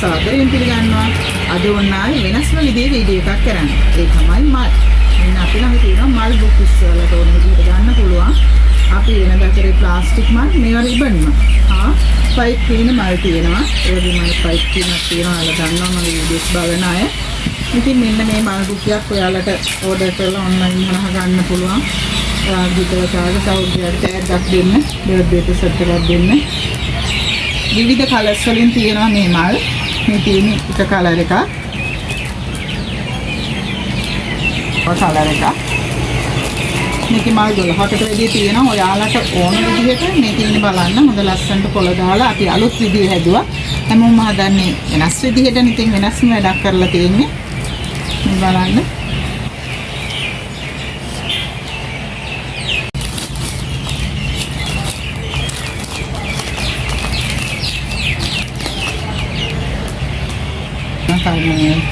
සාදරයෙන් පිළිගන්නවා. අද ඔන්නාගේ වෙනස්ම විදිහේ වීඩියෝ එකක් කරන්න. ඒ තමයි මල්. මෙන්න අපි ළඟ තියෙනවා මල් බොක්ස් වලට ඕන විදිහට ගන්න පුළුවන්. අපි වෙනදා කරේ ප්ලාස්ටික් මල්, මේවා රිබන් මල්. පයිප් තියෙන මල් තියෙනවා. ඒ වගේම පයිප් තියෙනක් තියෙනවා. ඔයාලා දන්නවා මගේ වීඩියෝස් බලන අය. ඉතින් මෙන්න මේ මල් බුකියක් ඔයාලට ඕඩර් කරලා ඔන්ලයින් හරහා ගන්න පුළුවන්. විතරකාග සෞඛ්‍යයට ටැග්ගක් දෙන්න, බර්ත්ඩේ සර්ටිෆිකේට් එකක් දෙන්න. විවිධ කලර්ස් වලින් තියෙනවා මේ මල්. මේ තියෙන එක කලර් එකක්. ඔය කලර් එක. මේකේ මල් 12කට වැඩි තියෙනවා. ඔයාලට ඕන විදිහට මේ තියෙන බලන්න හොඳ ලස්සනට පොළ දාලා අපි අලුත් විදිහ හැදුවා. හැමෝම හදන්නේ වෙනස් විදිහට. ඉතින් වෙනස්ම වැඩක් කරලා තියෙන්නේ. මේ බලන්න.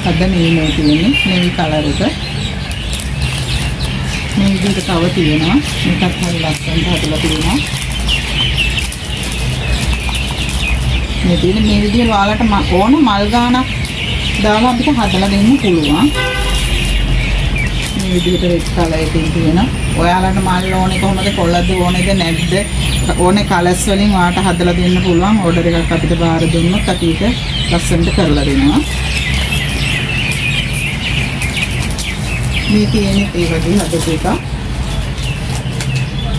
හදන්නේ මේ තියෙන්නේ මේ කලර් එක. මේ විදිහට තව තියෙනවා. මේකත් හරි ලස්සනට හදලා තියෙනවා. මේ තියෙන මේ විදිහට ඔයාලට ඕන මල් ගානක් දාලා අපිට හදලා දෙන්න පුළුවන්. මේ විදිහට රෙඩ් කලර් එකකින් තියෙන. ඔයාලට මල් ඕනේ කොහොමද, කොළද ඕනේද නැද්ද? ඕනේ කලර්ස් වලින් ඔයාලට හදලා දෙන්න පුළුවන්. ඕඩර් එකක් අපිට බාර දුන්නොත් අපි ඒක ලස්සනට කරලා දෙනවා. මේ තියෙන්නේ ඒ වගේ හදපු එක.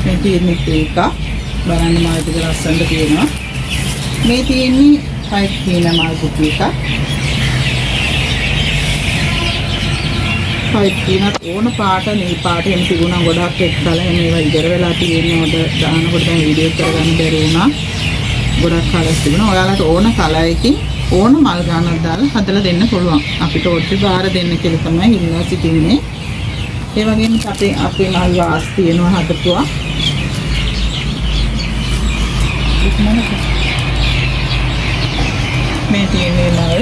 මේ තියෙන්නේ ඒක. බලන්න මල් ටික ලස්සනට තියෙනවා. මේ තියෙන්නේ පයිප් තියෙන මල් කුපි එක. පයිප් තියෙන ඕන පාට මේ පාට එන්න තිබුණා ගොඩක් එක්කලා මේවා ඉවර වෙලා තියෙන්නේ. උඩ දානකොට දැන් වීඩියෝ කරගන්න බැරි වුණා. ගොඩක් කලර්ස් තිබුණා. ඔයාලට ඕන කලර් එකකින් ඕන මල් ගානක් දාලා හදලා දෙන්න පුළුවන්. අපිට ඔට්ටි බාර දෙන්න කියලා තමයි ඉන්නවා සිටින්නේ. ඒ වගේම අපේ මල් වාස් තියෙනවා හදපුවා. මේ තියෙන්නේ මල්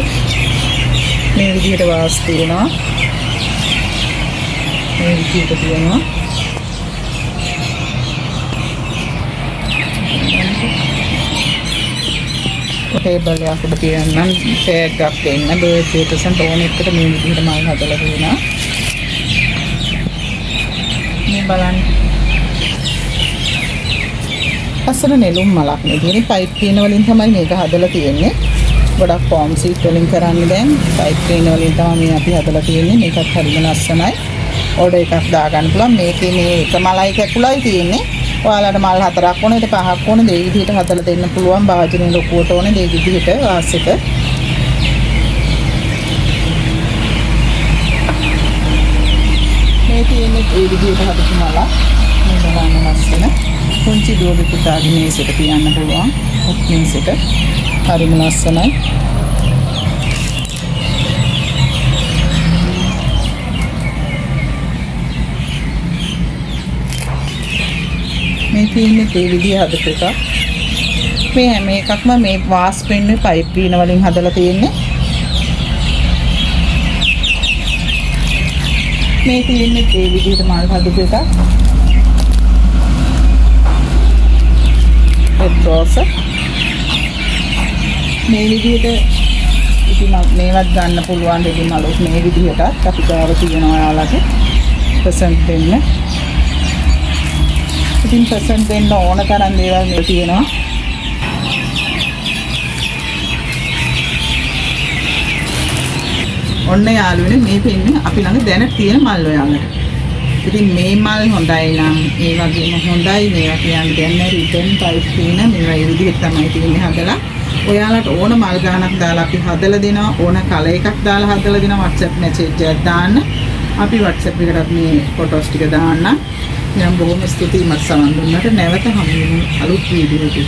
මේ විදිහට වාස් තියෙනවා. මේ විදිහට තියෙනවා. ටේබල් එකකට තියන්නම් ටැග් එකක් දෙන්න. බර්ත්ඩේ ප්‍රසන්ට් ඕන එකට මේ විදිහට මල් හදලා තියෙනවා. මේ බලන්න. අසල නෙළුම් මලක් නේ තියෙන්නේ. පයිප් පින වලින් තමයි මේක හදලා තියෙන්නේ. ගොඩක් ෆෝම් සීට් වලින් කරන්නේ දැන්. පයිප් පින වලින් තමයි අපි හදලා තියෙන්නේ. මේකත් හරිම ලස්සනයි. ඕඩර් එකක් දාගන්න පුළුවන්. මේකේ මේ එක මලයි කැකුලයි තියෙන්නේ. ඔයාලට මල් 4ක් ඕනේ, 5ක් ඕනේ, දෙක විදිහට හදලා දෙන්න පුළුවන්. භාජනයේ ලොකුවට ඕනේ දෙක විදිහට වාස් එක. මේ තියෙන්නේ ඒ විදිහට හදපු මල. මේ බලන්න ලස්සන. පුංචි දෝඩු පුතාගේ මේසෙට තියන්න පුළුවන්. ඔක් මේසෙට. හරිම ලස්සනයි. මේ තියෙන්නේ ඒ විදිහ හදපු එක. මේ හැම එකක්ම මේ වාස් පෙන්නේ පයිප් වීන වලින් හදලා තියෙන්නේ. මේ තියෙන්නේ ඒ විදිහට මල් හදපු එක. රෝස. මේ විදිහට ඉතින් මේවත් ගන්න පුළුවන් දෙවි මලුත් මේ විදිහට අපි ගාව තියෙනවා ඔයාලට ප්‍රසන්ට් දෙන්න. ඉතින් ප්‍රසන්ට් දෙන්න ඕන තරම් දේවල් මේ තියෙනවා. ඔන්න යාළුවනේ මේ පෙන්නේ අපි ළඟ දැන තියෙන මල් ඔයාලට. ඉතින් මේ මල් හොඳයි නම් ඒ වගේම හොඳයි මේවා කියන්නේ දැන් රිබන් ටයිප් තියෙන මේවා ඒ විදිහට තමයි තියෙන්නේ හදලා. ඔයාලට ඕන මල් ගානක් දාලා අපි හදලා දෙනවා. ඕන කලර් එකක් දාලා හදලා දෙනවා. WhatsApp message එකක් දාන්න. අපි WhatsApp එකට මේ ෆොටෝස් ටික දාන්න. නම් බොහොම ස්තුතියි මට සමන් දුන්නට. නැවත හමු වෙමු අලුත් වීඩියෝ එකකින්.